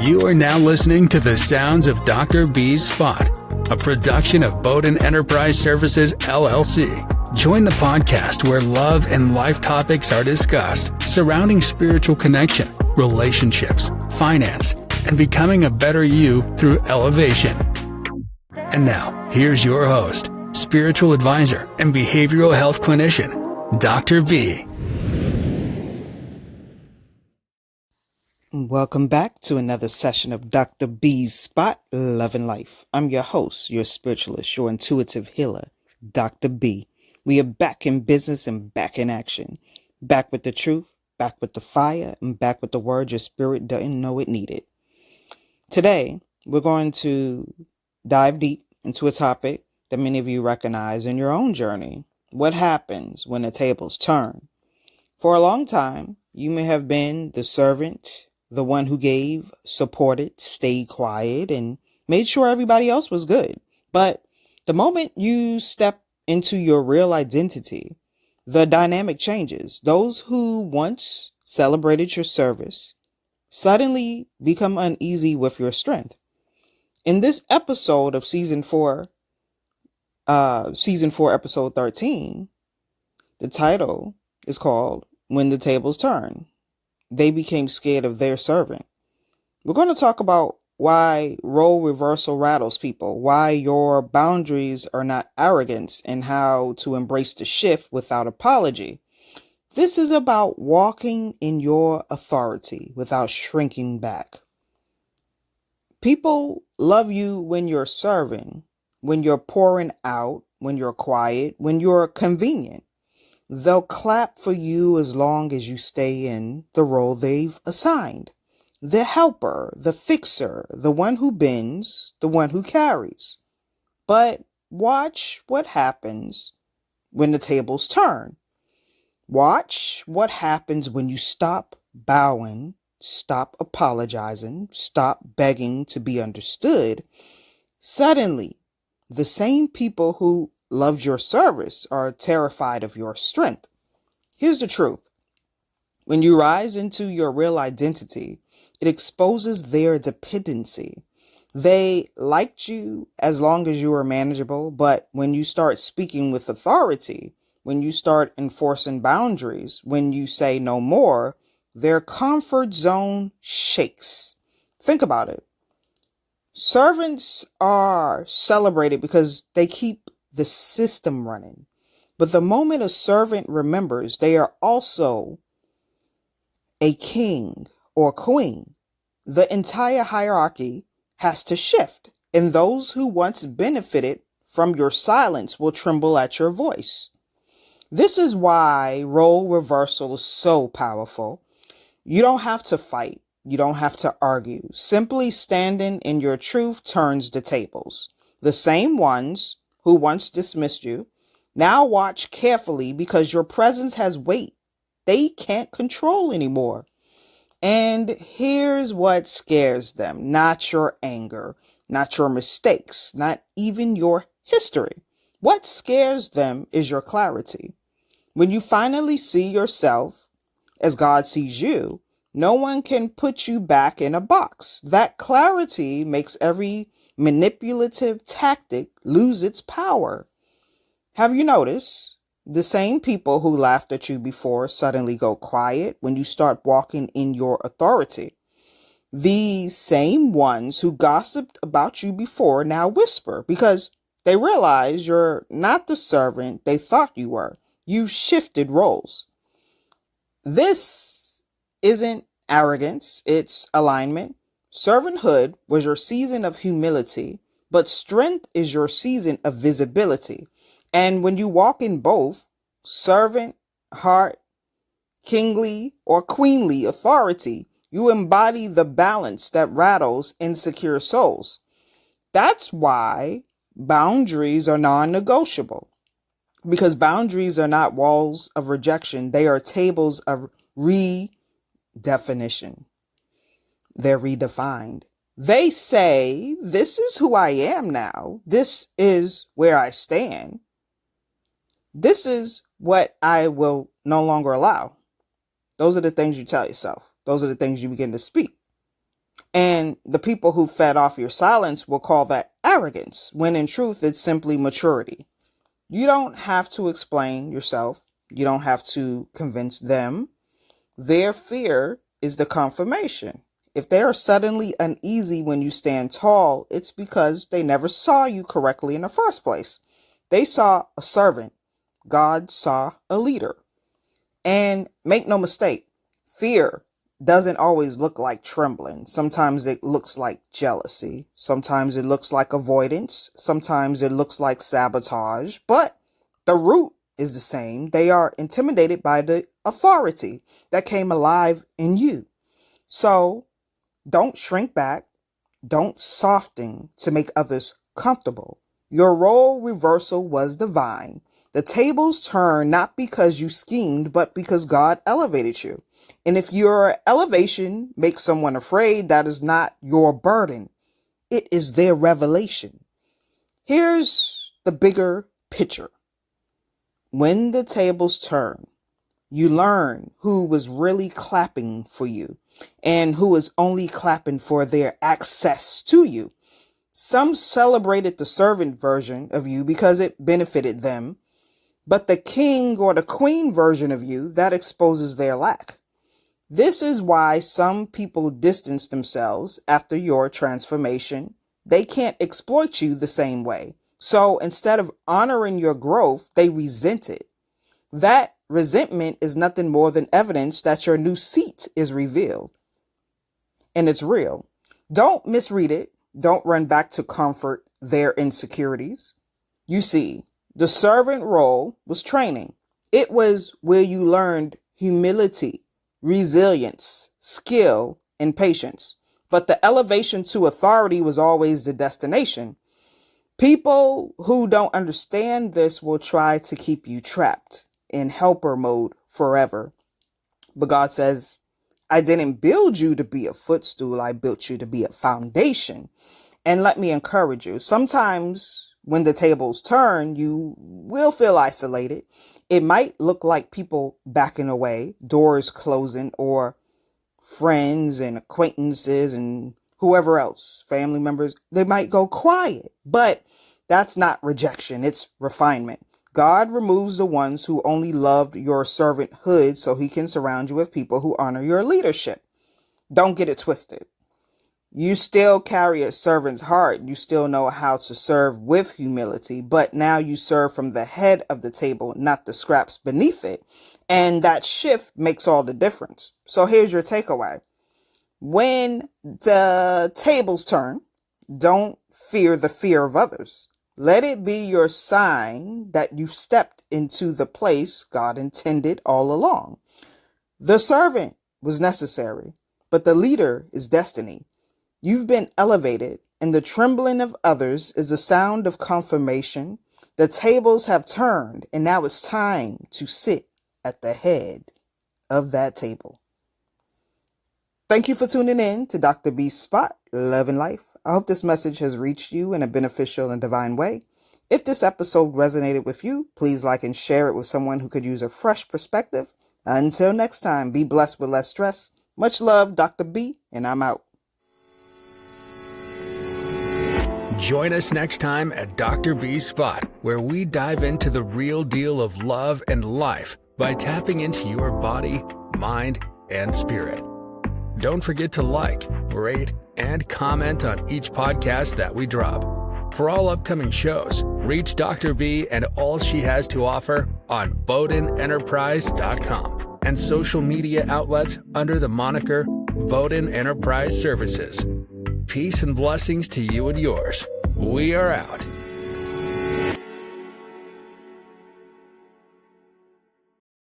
You are now listening to the sounds of Dr. B's Spot, a production of Bowden Enterprise Services, LLC. Join the podcast where love and life topics are discussed surrounding spiritual connection, relationships, finance, and becoming a better you through elevation. And now, here's your host, spiritual advisor and behavioral health clinician, Dr. B. Welcome back to another session of Dr. B's Spot, Love and Life. I'm your host, your spiritualist, your intuitive healer, Dr. B. We are back in business and back in action. Back with the truth, back with the fire, and back with the word your spirit didn't know it needed. Today, we're going to dive deep into a topic that many of you recognize in your own journey. What happens when the tables turn? For a long time, you may have been the servant, the one who gave, supported, stayed quiet, and made sure everybody else was good. But the moment you step into your real identity, the dynamic changes. Those who once celebrated your service suddenly become uneasy with your strength. In this episode of season 4, episode 13, the title is called When the Tables Turn. They became scared of their servant. We're going to talk about why role reversal rattles people, why your boundaries are not arrogance, and how to embrace the shift without apology. This is about walking in your authority without shrinking back. People love you when you're serving, when you're pouring out, when you're quiet, when you're convenient. They'll clap for you as long as you stay in the role they've assigned. The helper, the fixer, the one who bends, the one who carries. But watch what happens when the tables turn. Watch what happens when you stop bowing, stop apologizing, stop begging to be understood. Suddenly, the same people who loved your service are terrified of your strength. Here's the truth. When you rise into your real identity, it exposes their dependency. They liked you as long as you were manageable, but when you start speaking with authority, when you start enforcing boundaries, when you say no more, their comfort zone shakes. Think about it. Servants are celebrated because they keep the system running. But the moment a servant remembers they are also a king or queen, the entire hierarchy has to shift. And those who once benefited from your silence will tremble at your voice. This is why role reversal is so powerful. You don't have to fight. You don't have to argue. Simply standing in your truth turns the tables. The same ones who once dismissed you now watch carefully because your presence has weight they can't control anymore. And here's what scares them. Not your anger, not your mistakes, not even your history. What scares them is your clarity. When you finally see yourself as God sees you, no one can put you back in a box. That clarity makes every manipulative tactic lose its power. Have you noticed the same people who laughed at you before suddenly go quiet when you start walking in your authority? These same ones who gossiped about you before now whisper because they realize you're not the servant they thought you were. You've shifted roles. This isn't arrogance, it's alignment. Servanthood was your season of humility, but strength is your season of visibility. And when you walk in both, servant, heart, kingly, or queenly authority, you embody the balance that rattles insecure souls. That's why boundaries are non-negotiable. Because boundaries are not walls of rejection, they are tables of redefinition. They're redefined. They say, this is who I am now. This is where I stand. This is what I will no longer allow. Those are the things you tell yourself. Those are the things you begin to speak. And the people who fed off your silence will call that arrogance, when in truth, it's simply maturity. You don't have to explain yourself. You don't have to convince them. Their fear is the confirmation. If they are suddenly uneasy when you stand tall, it's because they never saw you correctly in the first place. They saw a servant. God saw a leader. And make no mistake, fear doesn't always look like trembling. Sometimes it looks like jealousy. Sometimes it looks like avoidance. Sometimes it looks like sabotage. But the root is the same. They are intimidated by the authority that came alive in you. So don't shrink back. Don't soften to make others comfortable. Your role reversal was divine. The tables turned not because you schemed, but because God elevated you. And if your elevation makes someone afraid, that is not your burden. It is their revelation. Here's the bigger picture. When the tables turn, you learn who was really clapping for you and who was only clapping for their access to you. Some celebrated the servant version of you because it benefited them, but the king or the queen version of you, that exposes their lack. This is why some people distance themselves after your transformation. They can't exploit you the same way. So instead of honoring your growth, they resent it. That resentment is nothing more than evidence that your new seat is revealed. And it's real. Don't misread it. Don't run back to comfort their insecurities. You see, the servant role was training. It was where you learned humility, resilience, skill, and patience. But the elevation to authority was always the destination. People who don't understand this will try to keep you trapped in helper mode forever. But God says, I didn't build you to be a footstool. I built you to be a foundation. And let me encourage you. Sometimes when the tables turn, you will feel isolated. It might look like people backing away, doors closing, or friends and acquaintances and whoever else, family members, they might go quiet. But that's not rejection. It's refinement. God removes the ones who only loved your servanthood so he can surround you with people who honor your leadership. Don't get it twisted. You still carry a servant's heart. You still know how to serve with humility, but now you serve from the head of the table, not the scraps beneath it. And that shift makes all the difference. So here's your takeaway. When the tables turn, don't fear the fear of others. Let it be your sign that you've stepped into the place God intended all along. The servant was necessary, but the leader is destiny. You've been elevated, and the trembling of others is the sound of confirmation. The tables have turned, and now it's time to sit at the head of that table. Thank you for tuning in to Dr. B's Spot, Love and Life. I hope this message has reached you in a beneficial and divine way. If this episode resonated with you, please like and share it with someone who could use a fresh perspective. Until next time, be blessed with less stress. Much love, Dr. B, and I'm out. Join us next time at Dr. B's Spot, where we dive into the real deal of love and life by tapping into your body, mind, and spirit. Don't forget to like, rate, and comment on each podcast that we drop. For all upcoming shows, reach Dr. B and all she has to offer on BowdenEnterprise.com and social media outlets under the moniker Bowden Enterprise Services. Peace and blessings to you and yours. We are out.